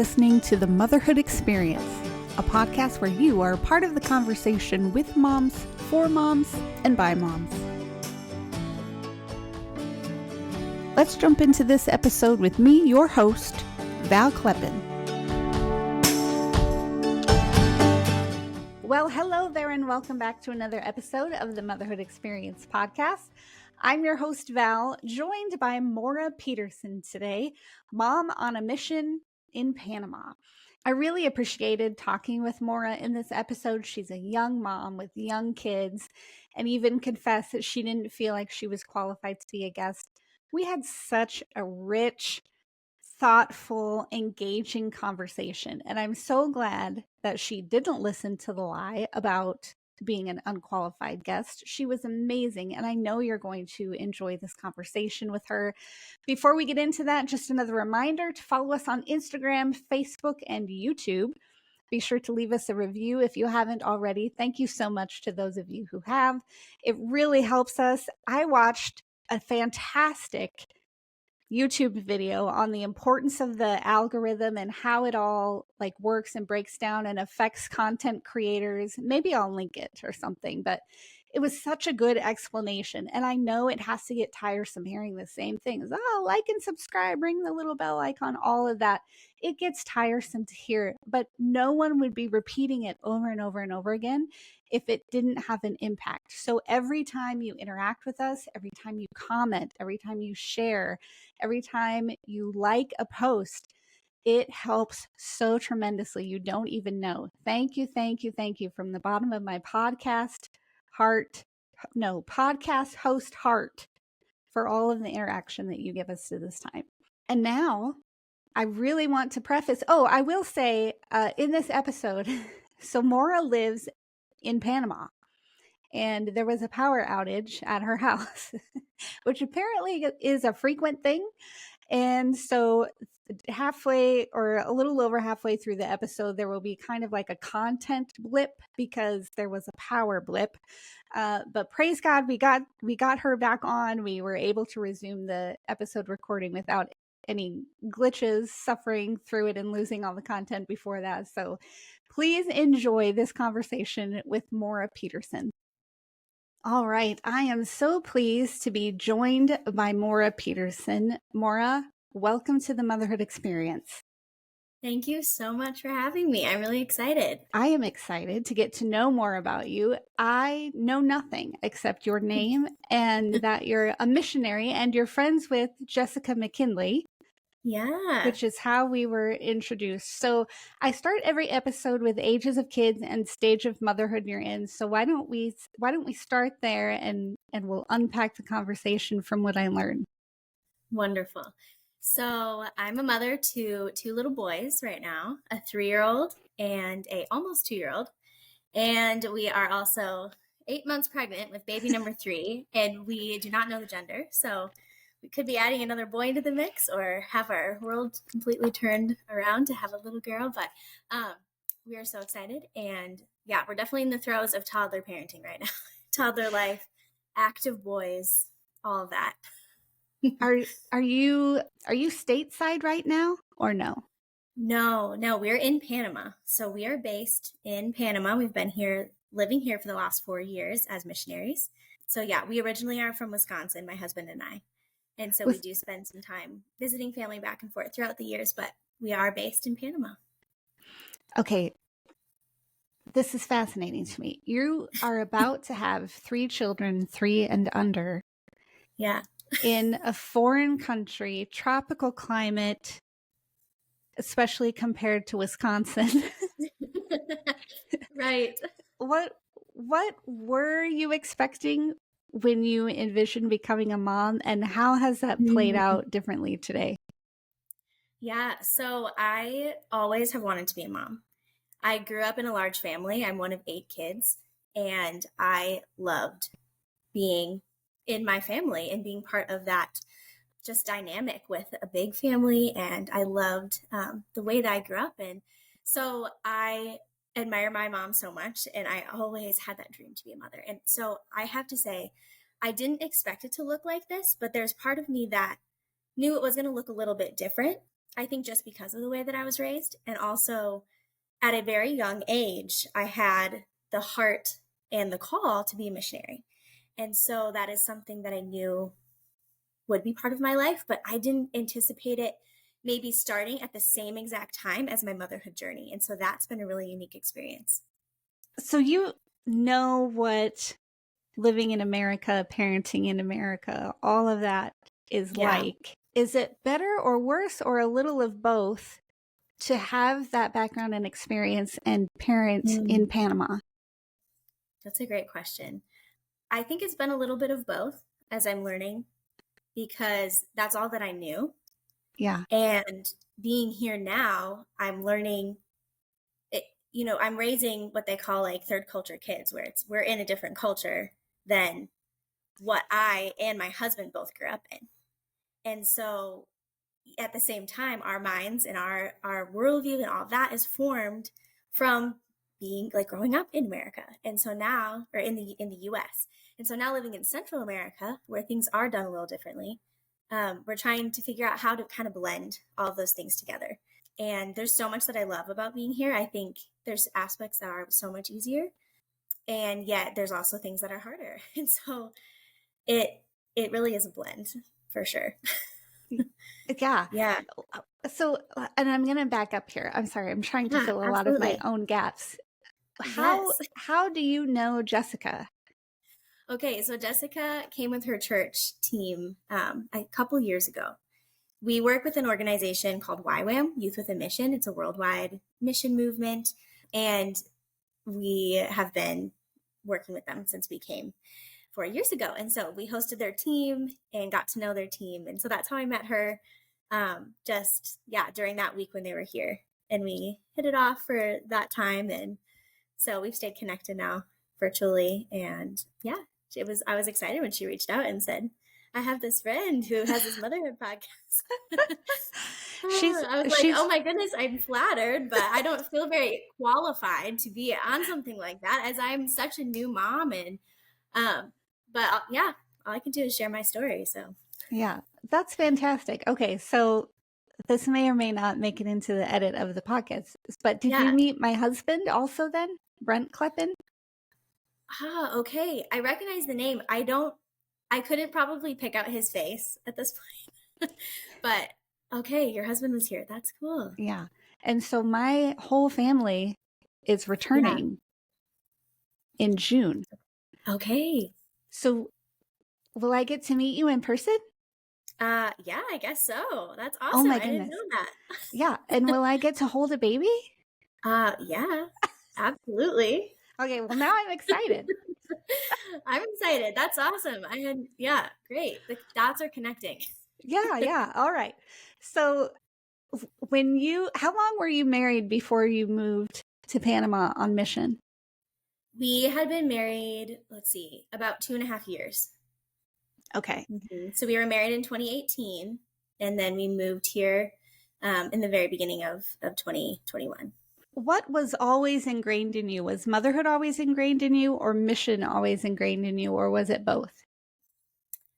listening to The Motherhood Experience, a podcast where you are part of the conversation with moms, for moms, and by moms. Let's jump into this episode with me, your host, Val Kleppen. Well, hello there, and welcome back to another episode of the Motherhood Experience podcast. I'm your host, Val, joined by Mora Peterson today, mom on a mission in Panama. I really appreciated talking with Mora in this episode. She's a young mom with young kids, and even confessed that she didn't feel like she was qualified to be a guest. We had such a rich, thoughtful, engaging conversation, and I'm so glad that she didn't listen to the lie about being an unqualified guest. She was amazing, and I know you're going to enjoy this conversation with her. Before we get into that, just another reminder to follow us on Instagram, Facebook, and YouTube. Be sure to leave us a review if you haven't already. Thank you so much to those of you who have. It really helps us. I watched a fantastic YouTube video on the importance of the algorithm and how it all works and breaks down and affects content creators. Maybe I'll link it or something, but it was such a good explanation. And I know it has to get tiresome hearing the same things. Oh, like and subscribe, ring the little bell icon, all of that. It gets tiresome to hear, but no one would be repeating it over and over and over again if it didn't have an impact. So every time you interact with us, every time you comment, every time you share, every time you like a post, it helps so tremendously. You don't even know. Thank you, thank you, thank you from the bottom of my podcast host heart for all of the interaction that you give us to this time. And now I really want to preface, I will say in this episode, so Mora lives in Panama, and there was a power outage at her house, which apparently is a frequent thing. And so halfway or a little over halfway through the episode, there will be kind of like a content blip because there was a power blip. But praise God, we got her back on. We were able to resume the episode recording without any glitches, suffering through it and losing all the content before that. So please enjoy this conversation with Mora Peterson. All right. I am so pleased to be joined by Mora Peterson. Mora, welcome to the Motherhood Experience. Thank you so much for having me. I'm really excited. I am excited to get to know more about you. I know nothing except your name and that you're a missionary and you're friends with Jessica McKinley. Yeah. Which is how we were introduced. So I start every episode with ages of kids and stage of motherhood you're in. So why don't we start there and we'll unpack the conversation from what I learned. Wonderful. So I'm a mother to two little boys right now, a 3-year-old and a almost 2-year-old. And we are also 8 months pregnant with baby number 3, and we do not know the gender. So we could be adding another boy into the mix or have our world completely turned around to have a little girl. But we are so excited. And yeah, we're definitely in the throes of toddler parenting right now. Toddler life, active boys, all of that. Are you stateside right now or no? No, we're in Panama. So we are based in Panama. We've been living here for the last 4 years as missionaries. So yeah, we originally are from Wisconsin, my husband and I. And so we do spend some time visiting family back and forth throughout the years, but we are based in Panama. Okay. This is fascinating to me. You are about to have 3 children, 3 and under. Yeah. In a foreign country, tropical climate, especially compared to Wisconsin. Right. What were you expecting when you envisioned becoming a mom, and how has that played out differently today? Yeah, so I always have wanted to be a mom. I grew up in a large family. I'm one of 8 kids, and I loved being in my family and being part of that just dynamic with a big family. And I loved the way that I grew up in. So I admire my mom so much, and I always had that dream to be a mother. And so I have to say, I didn't expect it to look like this, but there's part of me that knew it was going to look a little bit different. I think just because of the way that I was raised. And also at a very young age, I had the heart and the call to be a missionary. And so that is something that I knew would be part of my life, but I didn't anticipate it maybe starting at the same exact time as my motherhood journey. And so that's been a really unique experience. So you know what living in America, parenting in America, all of that is like. Is it better or worse or a little of both to have that background and experience and parent in Panama? That's a great question. I think it's been a little bit of both as I'm learning, because that's all that I knew. Yeah. And being here now, I'm learning it, I'm raising what they call like third culture kids, where we're in a different culture than what I and my husband both grew up in. And so at the same time, our minds and our worldview and all that is formed from being like growing up in America. And so now, or in the US. And so now living in Central America, where things are done a little differently, we're trying to figure out how to kind of blend all of those things together. And there's so much that I love about being here. I think there's aspects that are so much easier, and yet there's also things that are harder. And so it really is a blend for sure. Yeah. Yeah. So, and I'm going to back up here. I'm sorry. I'm trying to fill a lot of my own gaps. How do you know Jessica? Okay, so Jessica came with her church team a couple years ago. We work with an organization called YWAM, Youth with a Mission. It's a worldwide mission movement, and we have been working with them since we came 4 years ago. And so we hosted their team and got to know their team. And so that's how I met her, during that week when they were here. And we hit it off for that time. And so we've stayed connected now virtually. And yeah, I was excited when she reached out and said, I have this friend who has this motherhood podcast. I was like, oh my goodness, I'm flattered, but I don't feel very qualified to be on something like that, as I'm such a new mom. And but yeah, all I can do is share my story. So yeah, that's fantastic. Okay, so this may or may not make it into the edit of the podcast, but did you meet my husband also then, Brent Kleppen? Okay. I recognize the name. I couldn't probably pick out his face at this point, but okay, your husband was here. That's cool. Yeah. And so my whole family is returning in June. Okay. So will I get to meet you in person? Yeah, I guess so. That's awesome. Oh my goodness. I didn't know that. Yeah. And will I get to hold a baby? Yeah, absolutely. Okay. Well, now I'm excited. I'm excited. That's awesome. Great. The dots are connecting. Yeah. All right. So how long were you married before you moved to Panama on mission? We had been married, about 2.5 years. Okay. Mm-hmm. So we were married in 2018, and then we moved here in the very beginning of 2021. What was always ingrained in you? Was motherhood always ingrained in you, or mission always ingrained in you, or was it both?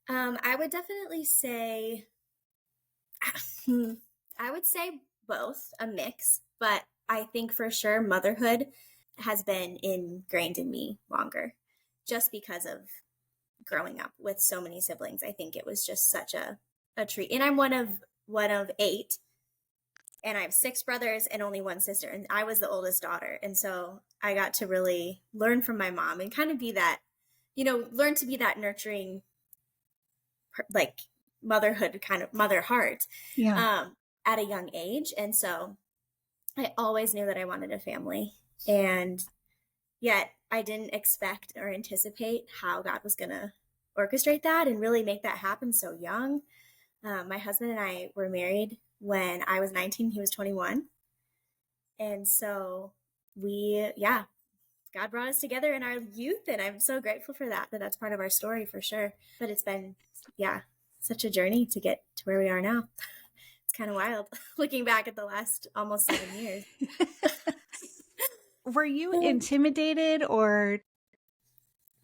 I would definitely say, both, a mix, but I think for sure motherhood has been ingrained in me longer, just because of growing up with so many siblings. I think it was just such a treat. And I'm one of 8, and I have 6 brothers and only 1 sister, and I was the oldest daughter. And so I got to really learn from my mom and kind of be that, learn to be that nurturing, like motherhood, kind of mother heart, at a young age. And so I always knew that I wanted a family, and yet I didn't expect or anticipate how God was going to orchestrate that and really make that happen so young. My husband and I were married when I was 19, he was 21. And so God brought us together in our youth, and I'm so grateful for that that's part of our story for sure. But it's been, such a journey to get to where we are now. It's kind of wild looking back at the last almost 7 years. Were you intimidated or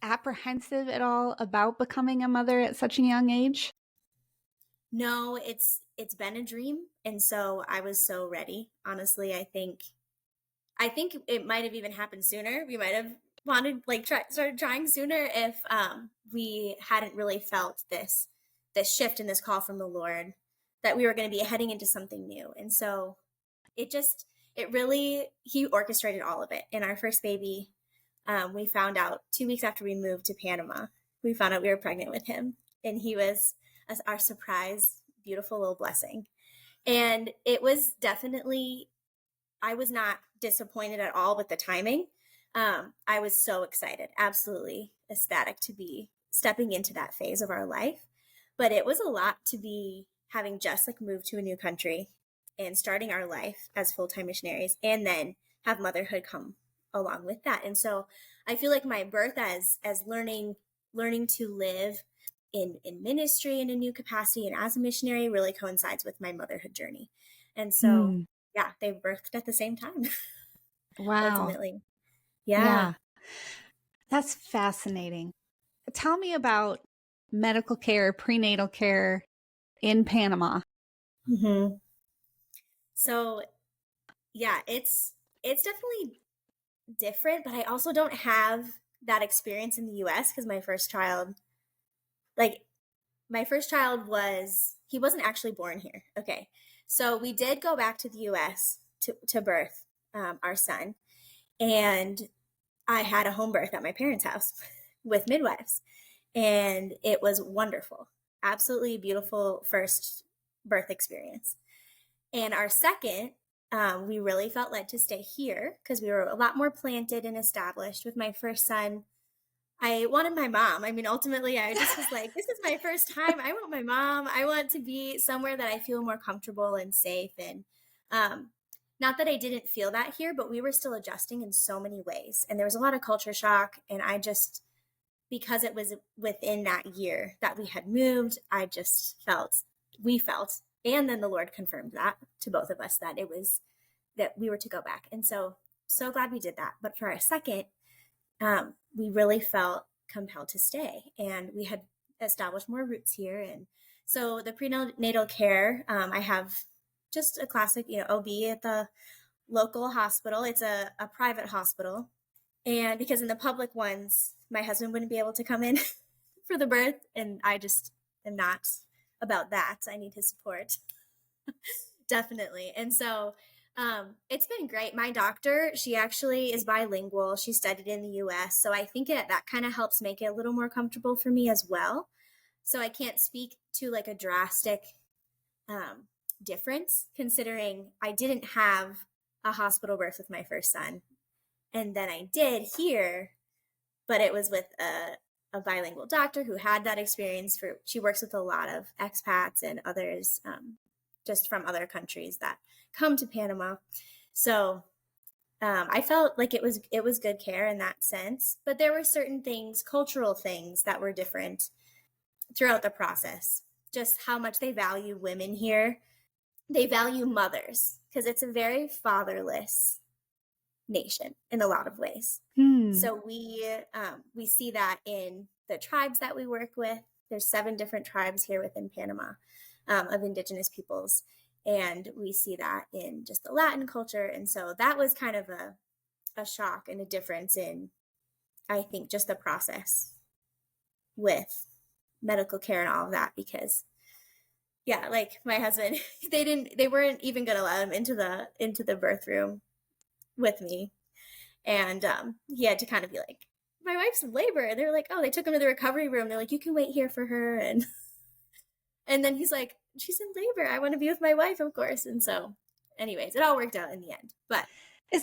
apprehensive at all about becoming a mother at such a young age? No, it's been a dream. And so I was so ready. Honestly, I think it might have even happened sooner. We might have wanted started trying sooner if we hadn't really felt this shift and this call from the Lord that we were going to be heading into something new. And so it really, he orchestrated all of it. And our first baby, we found out 2 weeks after we moved to Panama, we found out we were pregnant with him. And he was our surprise, beautiful little blessing. And it was definitely, I was not disappointed at all with the timing. I was so excited, absolutely ecstatic to be stepping into that phase of our life. But it was a lot to be having just like moved to a new country and starting our life as full-time missionaries, and then have motherhood come along with that. And so I feel like my birth as learning to live in ministry in a new capacity and as a missionary really coincides with my motherhood journey. And so yeah, they birthed at the same time. Wow. Ultimately. Yeah. Yeah. That's fascinating. Tell me about medical care, prenatal care in Panama. Mm-hmm. So yeah, it's definitely different, but I also don't have that experience in the US because my first child he wasn't actually born here. Okay. So we did go back to the US to birth our son. And I had a home birth at my parents' house with midwives. And it was wonderful. Absolutely beautiful first birth experience. And our second, we really felt led to stay here because we were a lot more planted and established. With my first son, I wanted my mom. I mean, ultimately, I just was like, this is my first time. I want my mom. I want to be somewhere that I feel more comfortable and safe. And not that I didn't feel that here, but we were still adjusting in so many ways. And there was a lot of culture shock. And because it was within that year that we had moved, we felt, and then the Lord confirmed that to both of us that that we were to go back. And so glad we did that. But for our second, we really felt compelled to stay, and we had established more roots here. And so the prenatal care, I have just a classic, OB at the local hospital. It's a private hospital. And because in the public ones, my husband wouldn't be able to come in for the birth. And I just am not about that. I need his support. Definitely. And so it's been great. My doctor, she actually is bilingual. She studied in the US. So I think that kind of helps make it a little more comfortable for me as well. So I can't speak to like a drastic difference, considering I didn't have a hospital birth with my first son. And then I did here, but it was with a bilingual doctor who had that experience. She works with a lot of expats and others just from other countries that come to Panama. So I felt like it was good care in that sense, but there were certain things, cultural things, that were different throughout the process. Just how much they value women here. They value mothers because it's a very fatherless nation in a lot of ways. So we see that in the tribes that we work with. There's 7 different tribes here within Panama of indigenous peoples. And we see that in just the Latin culture. And so that was kind of a shock and a difference in, I think, just the process with medical care and all of that. Because yeah, like my husband, they weren't even going to allow him into the birth room with me. And he had to kind of be like, my wife's in labor. They're like, oh, they took him to the recovery room. They're like, you can wait here for her. And then he's like, she's in labor. I want to be with my wife, of course. And so anyways, it all worked out in the end. But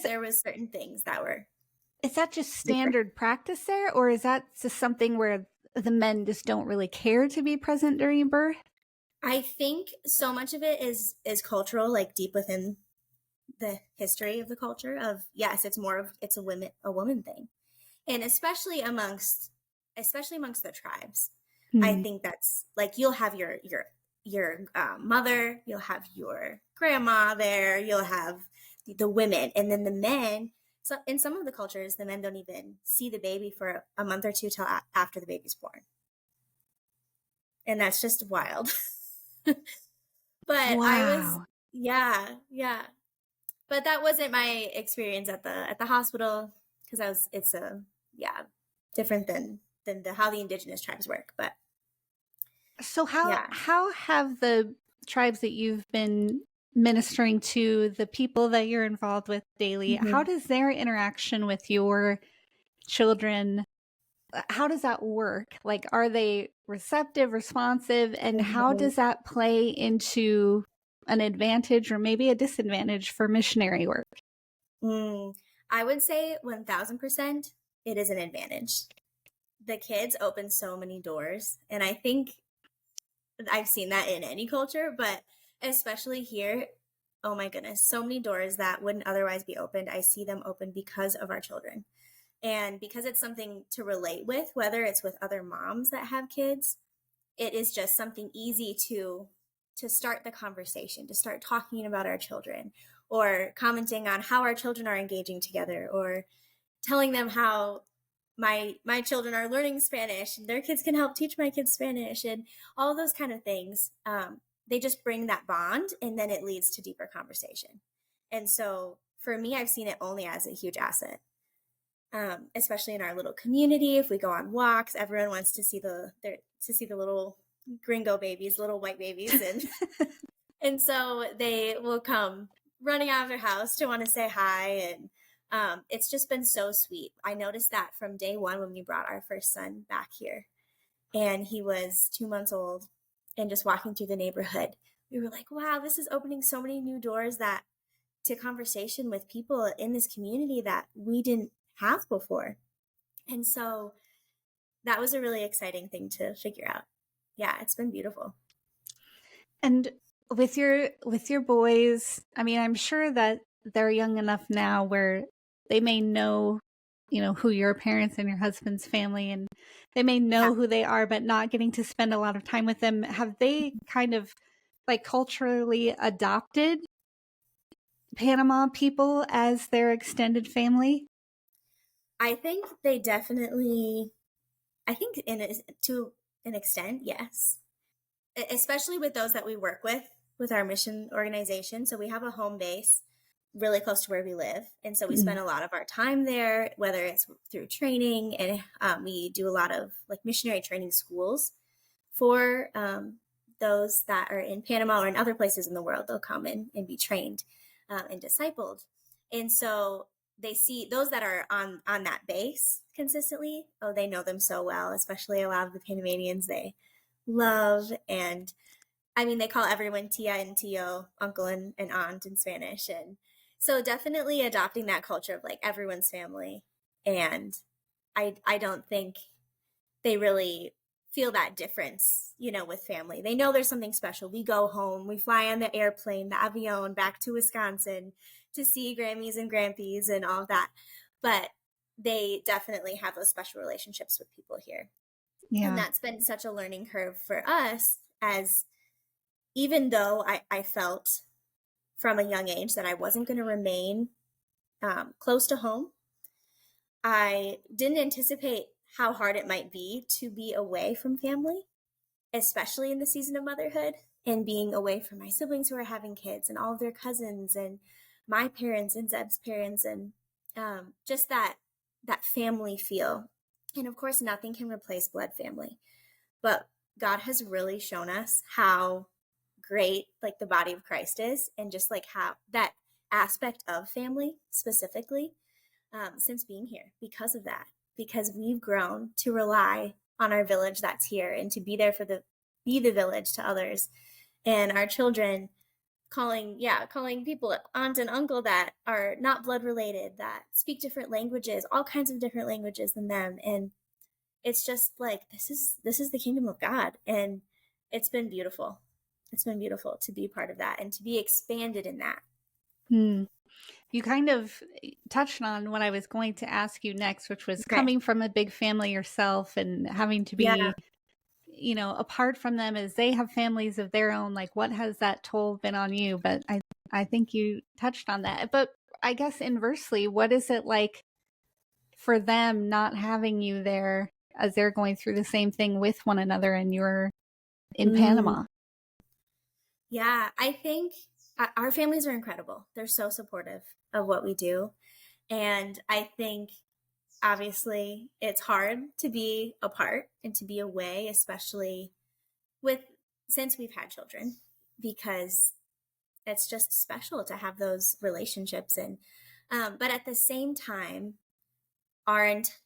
there was certain things that were. Is that just standard practice there? Or is that just something where the men just don't really care to be present during birth? I think so much of it is cultural, like deep within the history of the culture of, yes, it's a woman thing. And especially amongst the tribes. I think that's like, you'll have your mother, you'll have your grandma there, you'll have the women, and then the men. So in some of the cultures, the men don't even see the baby for a month or two till after the baby's born. And that's just wild. But I was, Wow. yeah. But that wasn't my experience at the hospital, because it's yeah, different than how the indigenous tribes work. But So how yeah. how have the tribes that you've been ministering to, the people that you're involved with daily, how Mhm. does their interaction with your children, how does that work? Like, are they receptive, responsive, and how Mhm. does that play into an advantage or maybe a disadvantage for missionary work? Mm, I would say 1000% it is an advantage. The kids open so many doors, and I think I've seen that in any culture, but especially here, oh my goodness, so many doors that wouldn't otherwise be opened. I see them open because of our children. And because it's something to relate with, whether it's with other moms that have kids, it is just something easy to start the conversation, to start talking about our children, or commenting on how our children are engaging together, or telling them how my children are learning Spanish and their kids can help teach my kids Spanish, and all those kind of things. They just bring that bond, and then it leads to deeper conversation. And so for me, I've seen it only as a huge asset. Especially in our little community, if we go on walks, everyone wants to see the little gringo babies, little white babies, and so they will come running out of their house to want to say hi. And it's just been so sweet. I noticed that from day one when we brought our first son back here, and he was 2 months old, and just walking through the neighborhood, we were like, wow, this is opening so many new doors that to conversation with people in this community that we didn't have before. And so that was a really exciting thing to figure out. Yeah, it's been beautiful. And with your boys, I mean, I'm sure that they're young enough now where they may know, who your parents and your husband's family, and they may Yeah. know who they are, but not getting to spend a lot of time with them. Have they kind of like culturally adopted Panama people as their extended family? I think they definitely, I think to an extent, yes. Especially with those that we work with our mission organization. So we have a home base really close to where we live. And so we Mm. spend a lot of our time there, whether it's through training, and we do a lot of like missionary training schools for those that are in Panama or in other places in the world. They'll come in and be trained and discipled. And so they see those that are on that base consistently. Oh, they know them so well, especially a lot of the Panamanians they love. And I mean, they call everyone tia and tio, uncle and aunt in Spanish. And so definitely adopting that culture of like everyone's family. And I don't think they really feel that difference, with family. They know there's something special. We go home, we fly on the airplane, the avion back to Wisconsin to see Grammys and Grampies and all of that. But they definitely have those special relationships with people here. And Yeah. that's been such a learning curve for us, as even though I felt from a young age that I wasn't going to remain close to home, I didn't anticipate how hard it might be to be away from family, especially in the season of motherhood, and being away from my siblings who are having kids and all of their cousins and my parents and Zeb's parents, and just that family feel. And of course, nothing can replace blood family, but God has really shown us how great like the body of Christ is, and just like how that aspect of family specifically, since being here, because of that, because we've grown to rely on our village that's here, and to be there be the village to others, and our children calling people aunt and uncle that are not blood related, that speak different languages, all kinds of different languages than them. And it's just like this is the kingdom of God. And it's been beautiful. It's been beautiful to be part of that and to be expanded in that. Hmm. You kind of touched on what I was going to ask you next, which was Okay. coming from a big family yourself and having to Yeah. be, apart from them as they have families of their own. Like, what has that toll been on you? But I think you touched on that. But I guess inversely, what is it like for them not having you there as they're going through the same thing with one another and you're in Mm. Panama? Yeah, I think our families are incredible. They're so supportive of what we do. And I think obviously it's hard to be apart and to be away, especially with since we've had children, because it's just special to have those relationships. And but at the same time,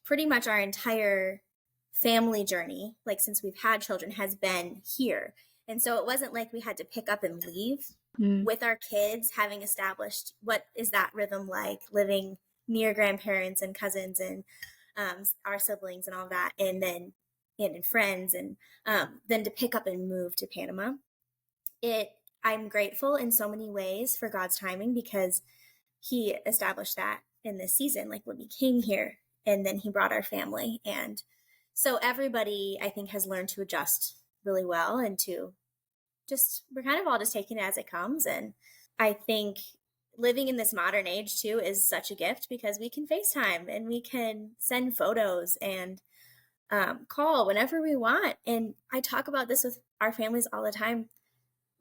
pretty much our entire family journey, like since we've had children, has been here. And so it wasn't like we had to pick up and leave Mm. with our kids, having established what is that rhythm like, living near grandparents and cousins and our siblings and all that, and then and friends, and then to pick up and move to Panama. It I'm grateful in so many ways for God's timing, because he established that in this season, like when we came here, and then he brought our family. And so everybody, I think, has learned to adjust really well, and to we're kind of all just taking it as it comes. And I think living in this modern age too is such a gift, because we can FaceTime and we can send photos and call whenever we want. And I talk about this with our families all the time.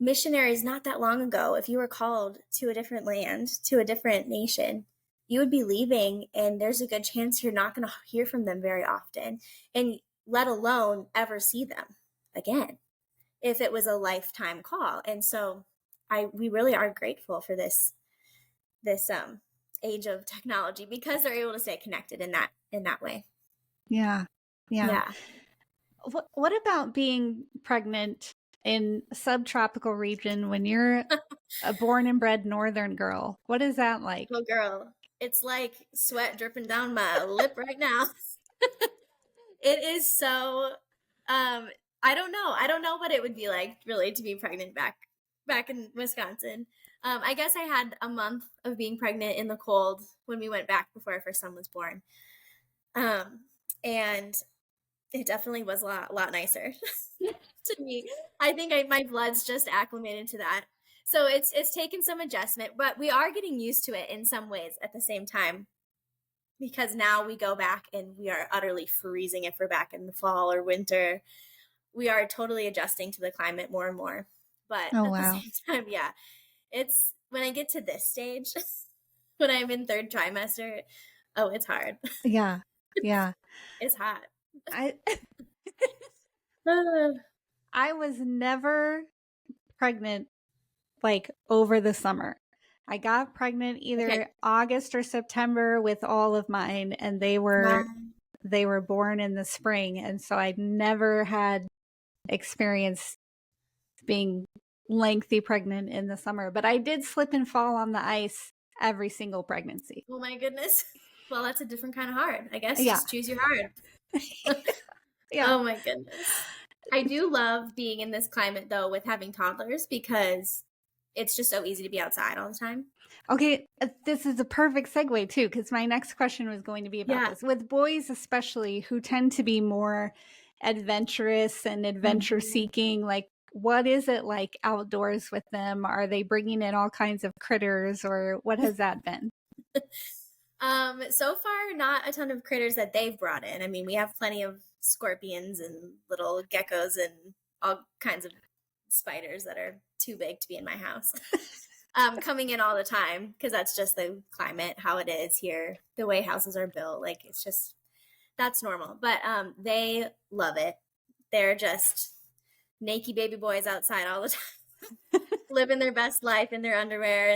Missionaries, not that long ago, if you were called to a different land, to a different nation, you would be leaving, and there's a good chance you're not going to hear from them very often, and let alone ever see them again, if it was a lifetime call. And so we really are grateful for this age of technology, because they're able to stay connected in that way. Yeah. Yeah. What about being pregnant in a subtropical region when you're a born and bred northern girl? What is that like? Oh, girl, it's like sweat dripping down my lip right now. It is so I don't know. I don't know what it would be like really to be pregnant back in Wisconsin. I guess I had a month of being pregnant in the cold when we went back before our first son was born. And it definitely was a lot nicer to me. I think my blood's just acclimated to that. So it's taken some adjustment, but we are getting used to it in some ways at the same time, because now we go back and we are utterly freezing if we're back in the fall or winter. We are totally adjusting to the climate more and more. But Oh, at the wow. same time, yeah, it's when I get to this stage, when I'm in third trimester, oh, it's hard. Yeah. Yeah. It's hot. I I was never pregnant like over the summer. I got pregnant Okay. either August or September with all of mine, and they Wow. were born in the spring, and so I never had experience being lengthy pregnant in the summer, but I did slip and fall on the ice every single pregnancy. Oh my goodness. Well, that's a different kind of hard. I guess Yeah. just choose your hard. Yeah. Oh my goodness. I do love being in this climate though, with having toddlers, because it's just so easy to be outside all the time. Okay, this is a perfect segue too, because my next question was going to be about Yeah. this. With boys, especially, who tend to be more adventurous and adventure Mhm. seeking, like what is it like outdoors with them? Are they bringing in all kinds of critters, or what has that been? So far, not a ton of critters that they've brought in. I mean, we have plenty of scorpions and little geckos and all kinds of spiders that are too big to be in my house. Coming in all the time, because that's just the climate, how it is here, the way houses are built. Like it's just that's normal. But they love it. They're just naked baby boys outside all the time, living their best life in their underwear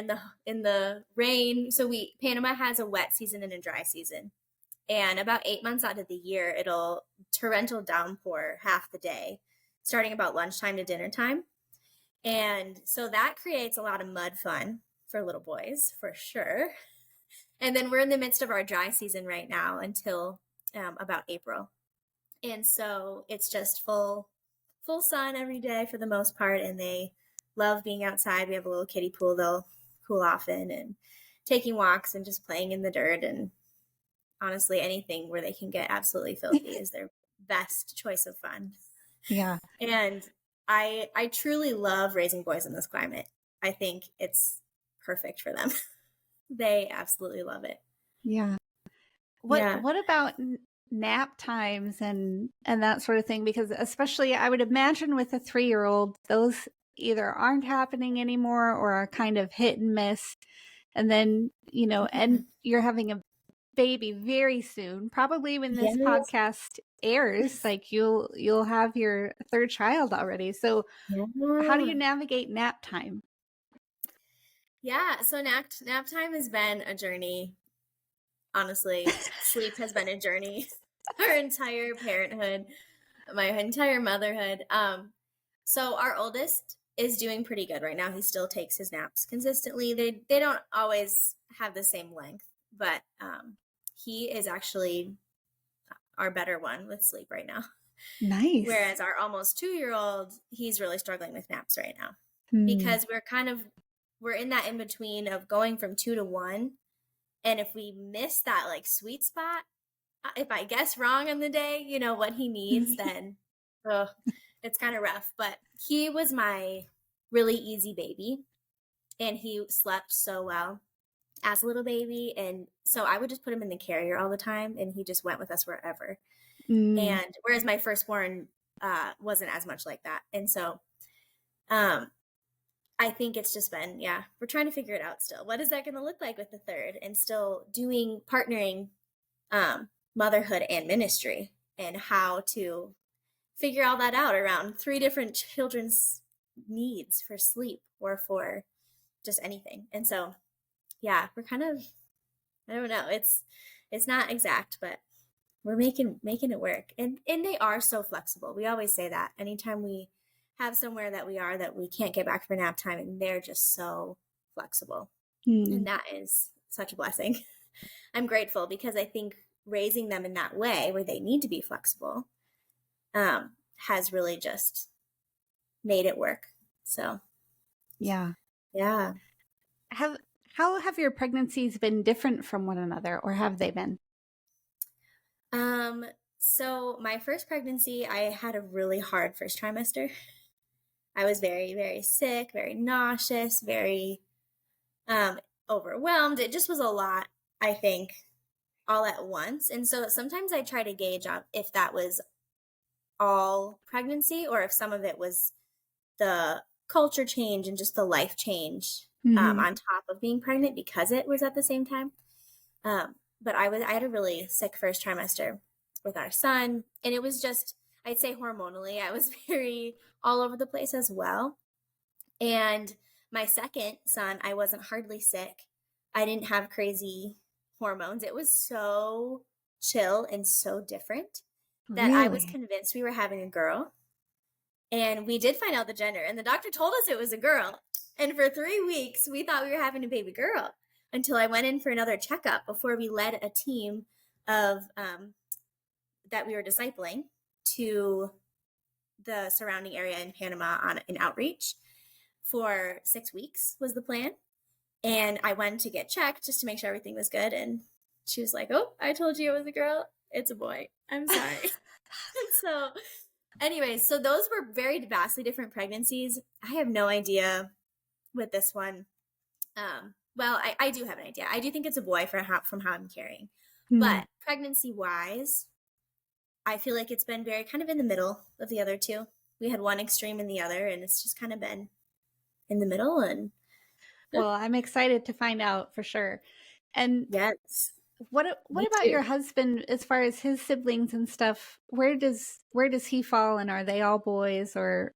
in the rain. So Panama has a wet season and a dry season. And about 8 months out of the year, it'll torrential downpour half the day, starting about lunchtime to dinner time. And so that creates a lot of mud fun for little boys, for sure. And then we're in the midst of our dry season right now until about April. And so it's just full sun every day for the most part, and they love being outside. We have a little kiddie pool they'll cool off in, and taking walks and just playing in the dirt. And honestly, anything where they can get absolutely filthy is their best choice of fun. Yeah. And I truly love raising boys in this climate. I think it's perfect for them. They absolutely love it. Yeah. What about nap times and that sort of thing? Because especially I would imagine with a 3-year-old, those either aren't happening anymore or are kind of hit and miss. And then, and you're having a baby very soon, probably when this Yes. podcast airs, like you'll have your third child already. So how do Yeah. you navigate nap time? Yeah. So nap time has been a journey. Honestly, sleep has been a journey. Our entire parenthood, my entire motherhood. So our oldest is doing pretty good right now. He still takes his naps consistently. They don't always have the same length, but he is actually our better one with sleep right now. Nice. Whereas our almost 2-year-old, he's really struggling with naps right now Mm. because we're in that in between of going from 2 to 1. And if we miss that like sweet spot, if I guess wrong on the day, what he needs, then it's kind of rough. But he was my really easy baby, and he slept so well as a little baby. And so I would just put him in the carrier all the time, and he just went with us wherever. Mm. And whereas my firstborn wasn't as much like that. And so I think it's just been, we're trying to figure it out still. What is that going to look like with the third, and still partnering motherhood and ministry, and how to figure all that out around 3 different children's needs for sleep or for just anything. And so, we're kind of, I don't know, it's not exact, but we're making it work. And they are so flexible. We always say that anytime we have somewhere that we can't get back for nap time, and they're just so flexible. And that is such a blessing. I'm grateful, because I think raising them in that way where they need to be flexible has really just made it work. So Yeah. How have your pregnancies been different from one another, or have they been? So my first pregnancy, I had a really hard first trimester. I was very, very sick, very nauseous, very overwhelmed. It just was a lot, I think, all at once. And so sometimes I try to gauge on if that was all pregnancy, or if some of it was the culture change and just the life change on top of being pregnant, because it was at the same time. But I had a really sick first trimester with our son, and it was just, I'd say hormonally, I was very all over the place as well. And my second son, I wasn't hardly sick. I didn't have crazy hormones. It was so chill and so different that I was convinced we were having a girl. And we did find out the gender, and the doctor told us it was a girl. And for 3 weeks, we thought we were having a baby girl, until I went in for another checkup before we led a team of that we were discipling to the surrounding area in Panama on an outreach for 6 weeks was the plan. And I went to get checked just to make sure everything was good. And she was like, "Oh, I told you it was a girl. It's a boy. I'm sorry." So anyways, so those were very vastly different pregnancies. I have no idea with this one. Well, I do have an idea. I do think it's a boy from how I'm carrying. But pregnancy-wise, I feel like it's been very kind of in the middle of the other two. We had one extreme in the other, and it's just kind of been in the middle. And well, I'm excited to find out for sure. And yes, what about your husband, as far as his siblings and stuff? Where does he fall, and are they all boys, or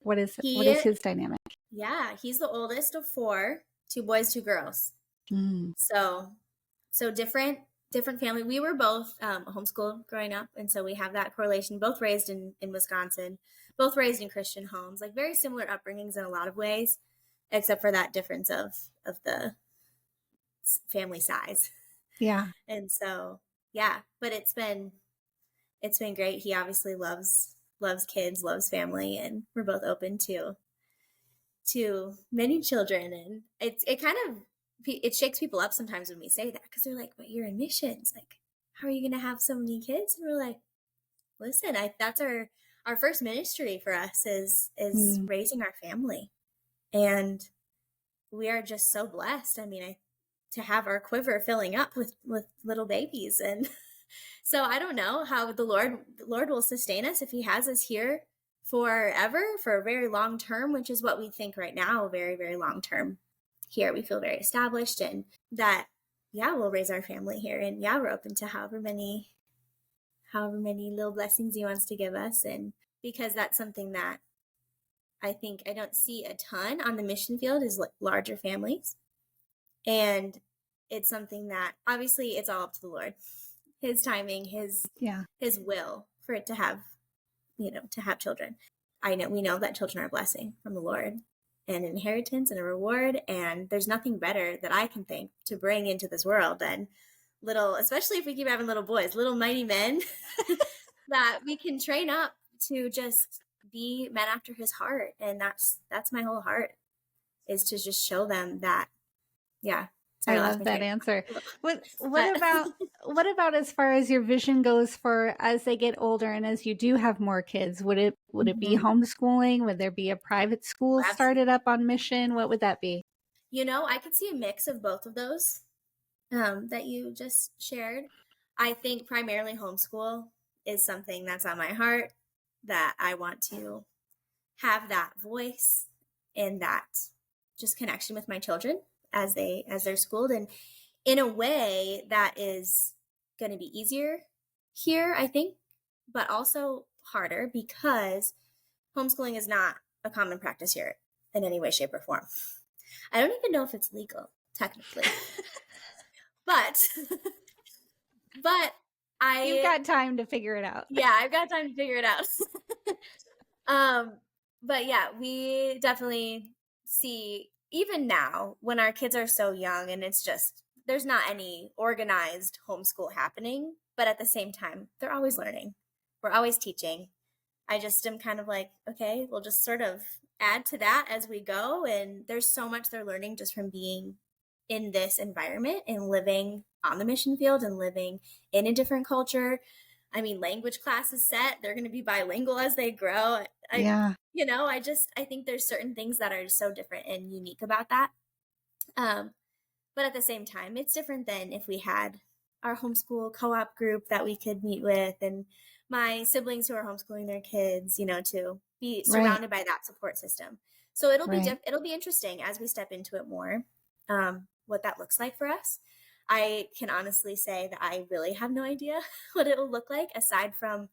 what is his dynamic? Yeah, he's the oldest of 4, 2 boys, 2 girls. So different family. We were both homeschooled growing up, and so we have that correlation. Both raised in Wisconsin, both raised in Christian homes, like very similar upbringings in a lot of ways, except for that difference of the family size. Yeah. And so, but it's been great. He obviously loves kids, loves family, and we're both open to many children. And it shakes people up sometimes when we say that, because they're like, "But you're in missions. Like, how are you going to have so many kids?" And we're like, "Listen, that's our first ministry for us is raising our family. And we are just so blessed. I mean, to have our quiver filling up with little babies." And so I don't know how the Lord will sustain us if he has us here forever, for a very long term, which is what we think right now, very, very long term. Here we feel very established, and that, yeah, we'll raise our family here, and yeah, we're open to however many little blessings he wants to give us. And because that's something that I think I don't see a ton on the mission field is larger families. And it's something that obviously it's all up to the Lord, his timing, his will for it to have, to have children. We know that children are a blessing from the Lord, an inheritance and a reward. And there's nothing better that I can think to bring into this world than little, especially if we keep having little boys, little mighty men that we can train up to just be men after his heart. And that's my whole heart, is to just show them that. Yeah. Sorry, I love that answer. What about as far as your vision goes for as they get older and as you do have more kids? Would it be homeschooling? Would there be a private school started up on mission? What would that be? I could see a mix of both of those that you just shared. I think primarily homeschool is something that's on my heart, that I want to have that voice and that just connection with my children as they're schooled, and in a way that is going to be easier here, I think, but also harder, because homeschooling is not a common practice here in any way, shape, or form. I don't even know if it's legal technically, but you've got time to figure it out. Yeah, I've got time to figure it out. But yeah, we definitely see, even now when our kids are so young, and it's just, there's not any organized homeschool happening, but at the same time, they're always learning. We're always teaching. I just am kind of like, okay, we'll just sort of add to that as we go. And there's so much they're learning just from being in this environment and living on the mission field and living in a different culture. I mean, language class is set. They're going to be bilingual as they grow. I think there's certain things that are so different and unique about that. But at the same time, it's different than if we had our homeschool co-op group that we could meet with, and my siblings who are homeschooling their kids, to be surrounded by that support system. So it'll be interesting as we step into it more, what that looks like for us. I can honestly say that I really have no idea what it'll look like, aside from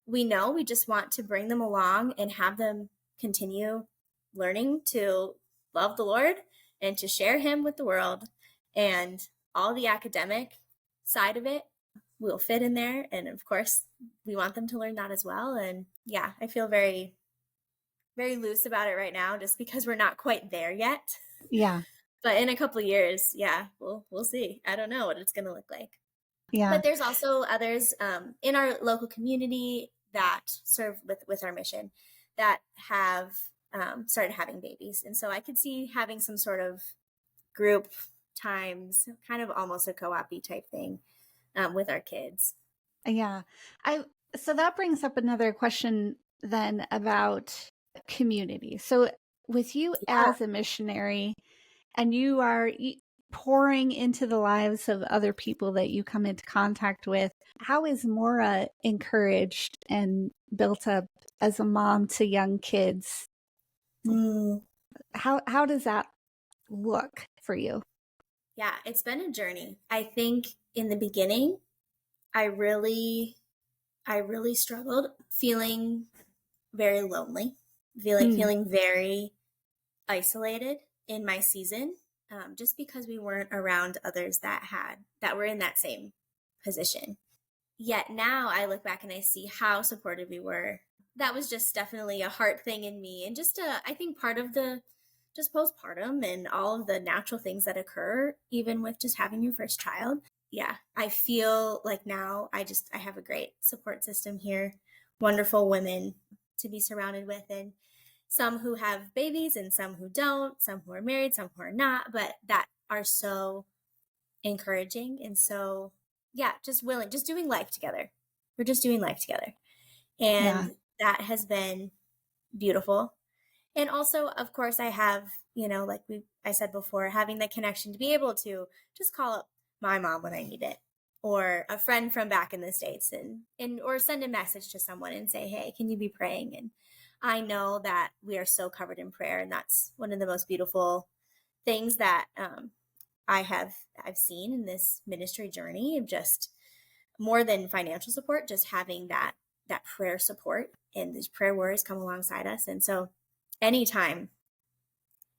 we just want to bring them along and have them continue learning to love the Lord and to share him with the world, and all the academic side of it will fit in there. And of course, we want them to learn that as well. And yeah, I feel very, very loose about it right now, just because we're not quite there yet. Yeah. But in a couple of years, yeah, we'll see. I don't know what it's going to look like. Yeah. But there's also others in our local community that serve with our mission that have started having babies. And so I could see having some sort of group times, kind of almost a co-op-y type thing with our kids. Yeah. So that brings up another question then about community. So with you as a missionary, and you are pouring into the lives of other people that you come into contact with, how is Mora encouraged and built up as a mom to young kids? How does that look for you? Yeah, it's been a journey. I think in the beginning, I really struggled, feeling very lonely, feeling very isolated in my season, just because we weren't around others that were in that same position. Yet now I look back and I see how supportive we were. That was just definitely a heart thing in me, and just I think part of the just postpartum and all of the natural things that occur, even with just having your first child. Yeah, I feel like now I have a great support system here, wonderful women to be surrounded with, and some who have babies and some who don't, some who are married, some who are not, but that are so encouraging. And so, yeah, just doing life together. We're just doing life together. And that has been beautiful. And also, of course, I have, like I said before, having the connection to be able to just call up my mom when I need it, or a friend from back in the States, and or send a message to someone and say, hey, can you be praying? And I know that we are so covered in prayer, and that's one of the most beautiful things that I've seen in this ministry journey, of just more than financial support, just having that prayer support, and these prayer warriors come alongside us. And so anytime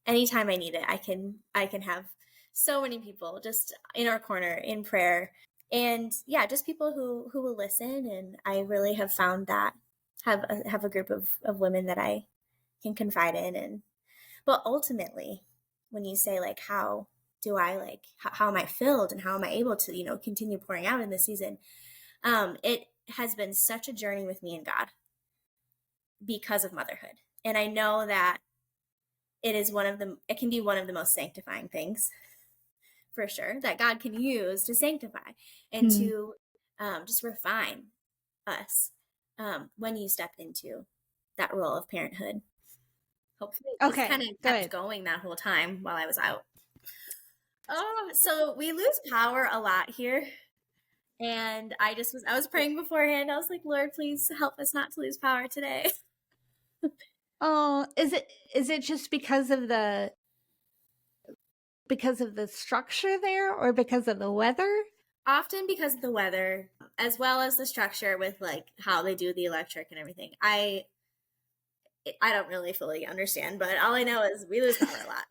I need it, I can have so many people just in our corner in prayer. And yeah, just people who will listen. And I really have found that have a group of women that I can confide in. And but ultimately, when you say like, how do I how am I filled, and how am I able to continue pouring out in this season? It has been such a journey with me and God because of motherhood. And I know that it can be one of the most sanctifying things, for sure, that God can use to sanctify and to just refine us when you step into that role of parenthood. Hopefully it just kind of kept going that whole time while I was out. Oh, so we lose power a lot here. And I was praying beforehand. I was like, Lord, please help us not to lose power today. Oh, is it just because of the structure there, or because of the weather? Often because of the weather, as well as the structure with like how they do the electric and everything. I don't really fully understand, but all I know is we lose power a lot.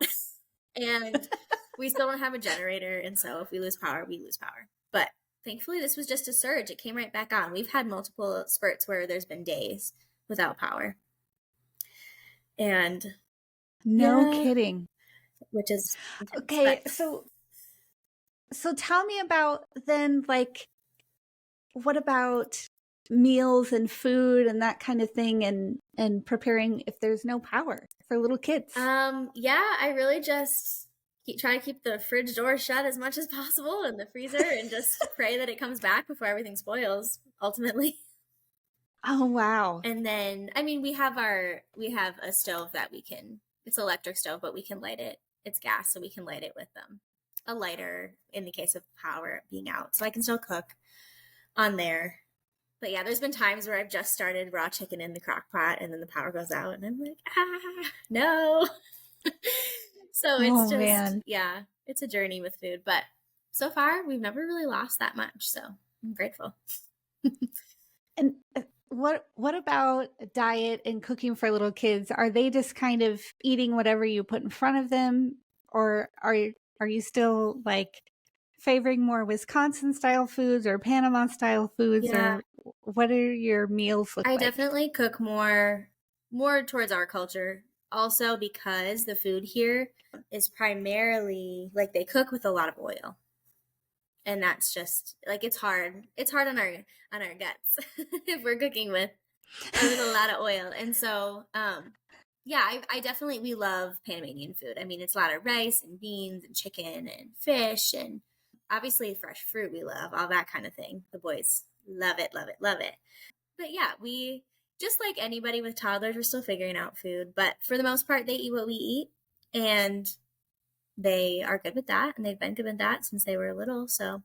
And we still don't have a generator. And so if we lose power, we lose power. But thankfully, this was just a surge. It came right back on. We've had multiple spurts where there's been days without power. And no kidding. Which is intense, okay. So tell me about then, like, what about meals and food and that kind of thing, and preparing if there's no power for little kids? Yeah, I really just try to keep the fridge door shut as much as possible, and the freezer, and just pray that it comes back before everything spoils, ultimately. Oh, wow. And then, I mean, we have a stove that it's an electric stove, but we can light it. It's gas, so we can light it with a lighter in the case of power being out. So I can still cook on there. But yeah, there's been times where I've just started raw chicken in the crock pot, and then the power goes out, and I'm like, no. So it's just, yeah, it's a journey with food. But so far, we've never really lost that much. So I'm grateful. And what about diet and cooking for little kids? Are they just kind of eating whatever you put in front of them, or are you still like favoring more Wisconsin style foods or Panama style foods? Yeah. Or what are your meals look like? I definitely cook more towards our culture, also because the food here is primarily like they cook with a lot of oil. And that's just like, it's hard on our guts if we're cooking with a lot of oil. And so yeah, we love Panamanian food. I mean, it's a lot of rice and beans and chicken and fish, and obviously fresh fruit. We love all that kind of thing. The boys love it, love it, love it. But yeah, we, just like anybody with toddlers, we're still figuring out food. But for the most part, they eat what we eat, and they are good with that. And they've been good with that since they were little. So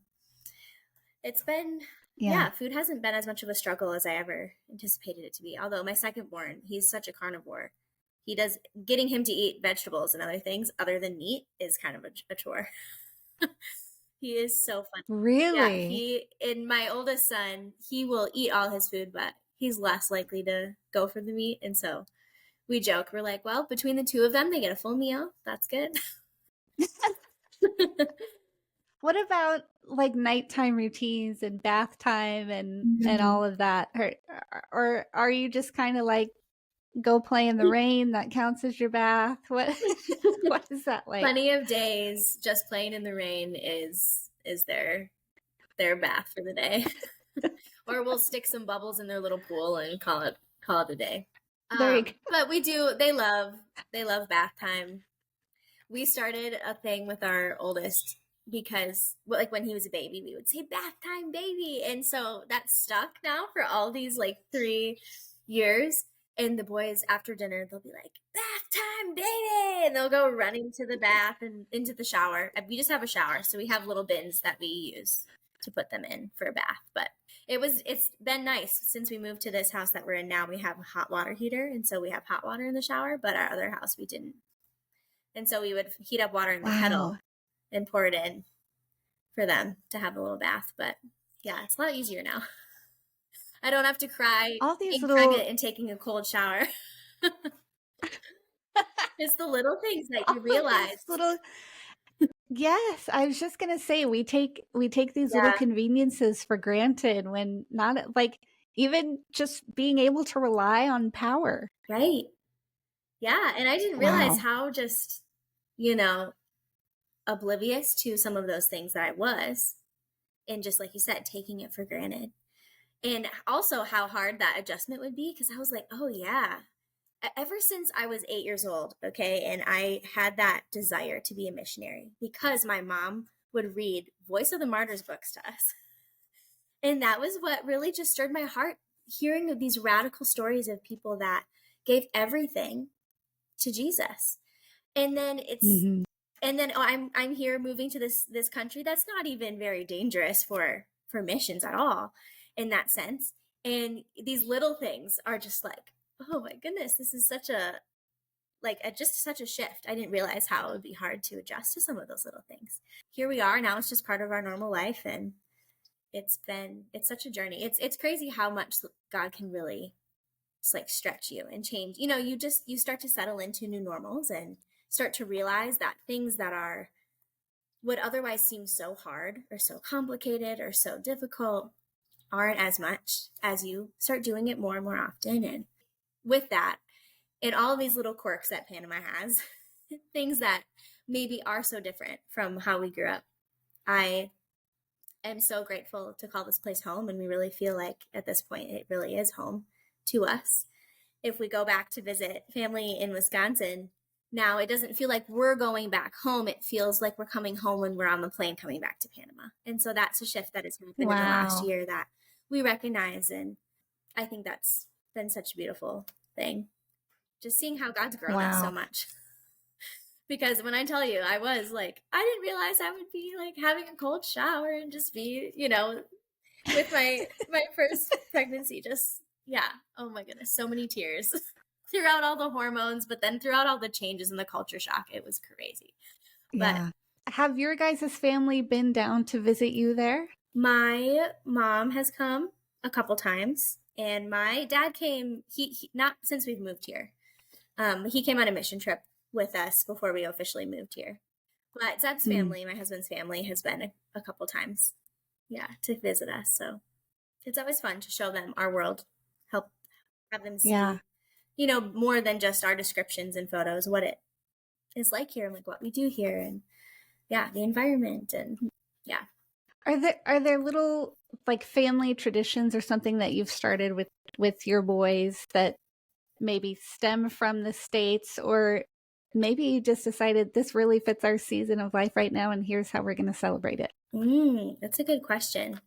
it's been, yeah, food hasn't been as much of a struggle as I ever anticipated it to be. Although my second-born, he's such a carnivore. Getting him to eat vegetables and other things other than meat is kind of a chore. He is so fun. Really? Yeah, and my oldest son, he will eat all his food, but he's less likely to go for the meat. And so we joke, we're like, well, between the two of them, they get a full meal. That's good. What about like nighttime routines and bath time and all of that? Or are you just kind of like, go play in the rain, that counts as your bath? What is that like? Plenty of days just playing in the rain is their bath for the day. Or we'll stick some bubbles in their little pool and call it a day. But they love bath time. We started a thing with our oldest because, like, when he was a baby, we would say bath time, baby. And so that's stuck now for all these like 3 years. And the boys, after dinner, they'll be like, bath time, baby. And they'll go running to the bath and into the shower. We just have a shower. So we have little bins that we use to put them in for a bath. But it's been nice since we moved to this house that we're in now. We have a hot water heater, and so we have hot water in the shower, but our other house we didn't. And so we would heat up water in the kettle and pour it in for them to have a little bath. But yeah, it's a lot easier now. I don't have to cry being pregnant and taking a cold shower. It's the little things that you realize. Yes, I was just gonna say we take these little conveniences for granted when not like even just being able to rely on power. Right. Yeah, and I didn't realize how just, oblivious to some of those things that I was, and just like you said, taking it for granted. And also how hard that adjustment would be, because I was like, oh yeah, ever since I was 8 years old, okay, and I had that desire to be a missionary because my mom would read Voice of the Martyrs books to us. And that was what really just stirred my heart, hearing these radical stories of people that gave everything to Jesus. And then I'm here moving to this country that's not even very dangerous for missions at all in that sense. And these little things are just like, oh my goodness, this is such a shift. I didn't realize how it would be hard to adjust to some of those little things. Here we are now. It's just part of our normal life, and it's such a journey. It's crazy how much God can really just like stretch you and change. You start to settle into new normals and start to realize that things that would otherwise seem so hard or so complicated or so difficult aren't as much as you start doing it more and more often. And with that, and all of these little quirks that Panama has, things that maybe are so different from how we grew up, I am so grateful to call this place home. And we really feel like at this point, it really is home to us. If we go back to visit family in Wisconsin, now it doesn't feel like we're going back home. It feels like we're coming home when we're on the plane coming back to Panama. And so that's a shift that has happened in the last year that we recognize. And I think that's been such a beautiful thing. Just seeing how God's grown us so much. Because when I tell you, I was like, I didn't realize I would be like having a cold shower and just be, with my first pregnancy, just, oh my goodness, so many tears throughout all the hormones, but then throughout all the changes in the culture shock, it was crazy. Yeah. But have your guys' family been down to visit you there? My mom has come a couple times, and my dad came, he not since we've moved here. He came on a mission trip with us before we officially moved here. But Zeb's family, my husband's family, has been a couple times, to visit us. So it's always fun to show them our world, have them see, more than just our descriptions and photos, what it is like here and like what we do here, and the environment, and Are there little like family traditions or something that you've started with your boys that maybe stem from the States, or maybe you just decided this really fits our season of life right now and here's how we're going to celebrate it? That's a good question.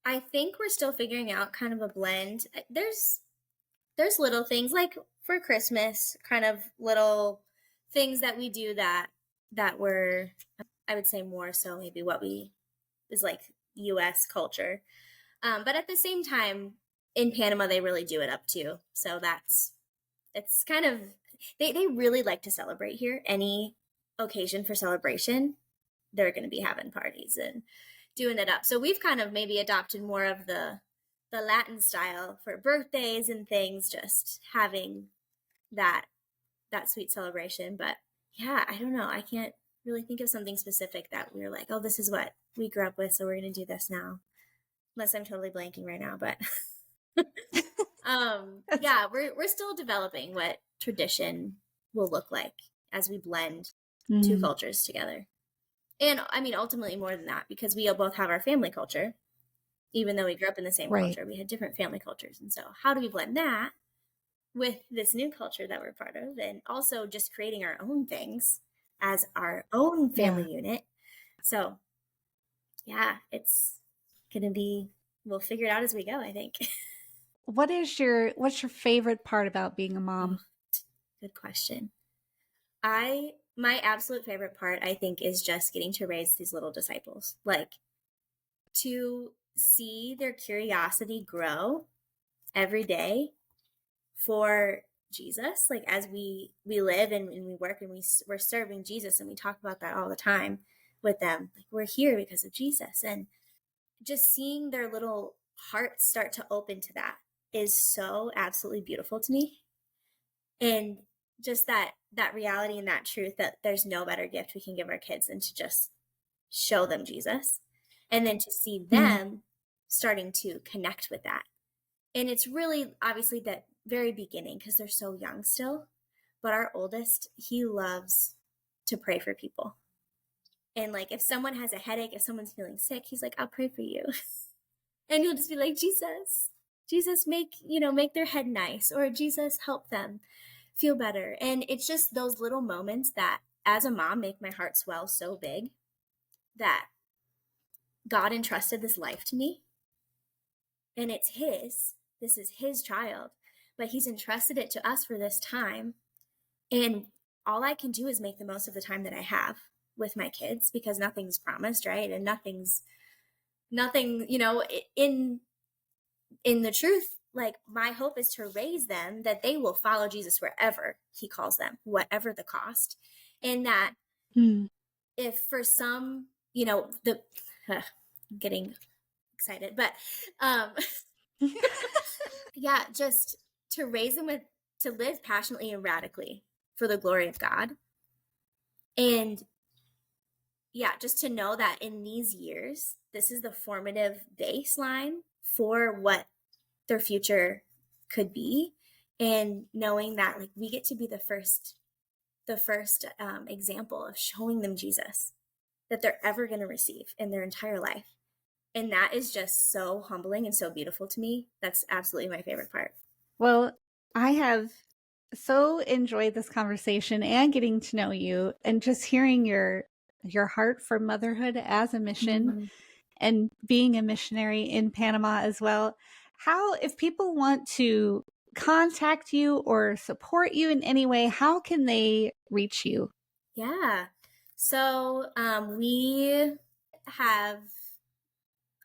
I think we're still figuring out kind of a blend. There's little things like for Christmas, kind of little things that we do that were, I would say, more so maybe what is like U.S. culture. But at the same time, in Panama, they really do it up too. So it's kind of, they really like to celebrate here. Any occasion for celebration, they're going to be having parties and doing it up. So we've kind of maybe adopted more of the Latin style for birthdays and things, just having that sweet celebration. But I don't know. I can't really think of something specific that we were like, oh, this is what we grew up with, so we're going to do this now. Unless I'm totally blanking right now, but we're still developing what tradition will look like as we blend two cultures together. And I mean, ultimately more than that, because we both have our family culture. Even though we grew up in the same culture, we had different family cultures. And so how do we blend that with this new culture that we're part of, and also just creating our own things as our own family unit? So it's going to be, we'll figure it out as we go, I think. What's your favorite part about being a mom? Good question. My absolute favorite part, I think, is just getting to raise these little disciples. Like, to see their curiosity grow every day for Jesus, like as we live and we work and we're serving Jesus, and we talk about that all the time with them. Like, we're here because of Jesus, and just seeing their little hearts start to open to that is so absolutely beautiful to me. And just that reality and that truth that there's no better gift we can give our kids than to just show them Jesus, and then to see them starting to connect with that. And it's really obviously that very beginning, because they're so young still. But our oldest, he loves to pray for people. And like, if someone has a headache, if someone's feeling sick, he's like, I'll pray for you. And he'll just be like, Jesus, make their head nice, or Jesus, help them feel better. And it's just those little moments that as a mom make my heart swell so big, that God entrusted this life to me, and it's this is his child, but he's entrusted it to us for this time. And all I can do is make the most of the time that I have with my kids, because nothing's promised, right? And nothing, in the truth, like, my hope is to raise them that they will follow Jesus wherever he calls them, whatever the cost. And that if for some, I'm getting excited, but yeah, just to raise them to live passionately and radically for the glory of God. And yeah, just to know that in these years, this is the formative baseline for what their future could be. And knowing that, like, we get to be the first example of showing them Jesus that they're ever going to receive in their entire life. And that is just so humbling and so beautiful to me. That's absolutely my favorite part. Well, I have so enjoyed this conversation and getting to know you, and just hearing your heart for motherhood as a mission and being a missionary in Panama as well. How, if people want to contact you or support you in any way, how can they reach you? Yeah. So we have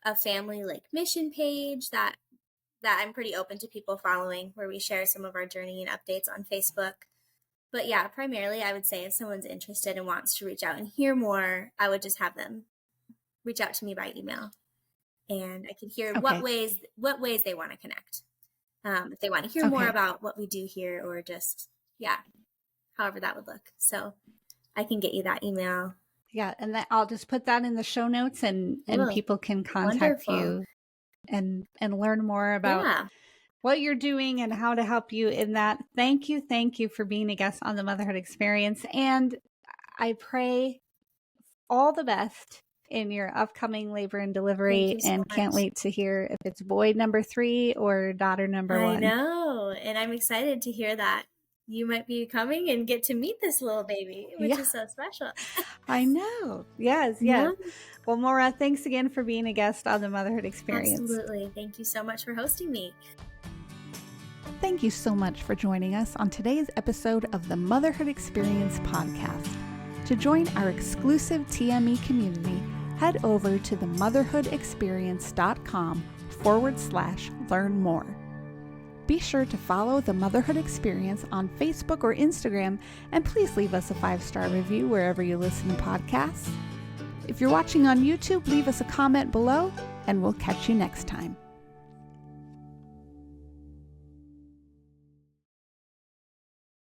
a family mission page that I'm pretty open to people following, where we share some of our journey and updates on Facebook. But yeah, primarily I would say if someone's interested and wants to reach out and hear more, I would just have them reach out to me by email, and I can hear what ways they want to connect. If they want to hear more about what we do here, or just, however that would look. So I can get you that email. Yeah, and I'll just put that in the show notes, and people can contact you and learn more about what you're doing and how to help you in that. Thank you for being a guest on the Motherhood Experience, and I pray all the best in your upcoming labor and delivery, and can't wait to hear if it's boy number 3 or daughter number 1. I know, and I'm excited to hear that you might be coming and get to meet this little baby, which is so special. I know. Yes. Yeah. Well, Mora, thanks again for being a guest on the Motherhood Experience. Absolutely. Thank you so much for hosting me. Thank you so much for joining us on today's episode of the Motherhood Experience podcast. To join our exclusive TME community, head over to themotherhoodexperience.com/learn more. Be sure to follow the Motherhood Experience on Facebook or Instagram, and please leave us a 5-star review wherever you listen to podcasts. If you're watching on YouTube, leave us a comment below, and we'll catch you next time.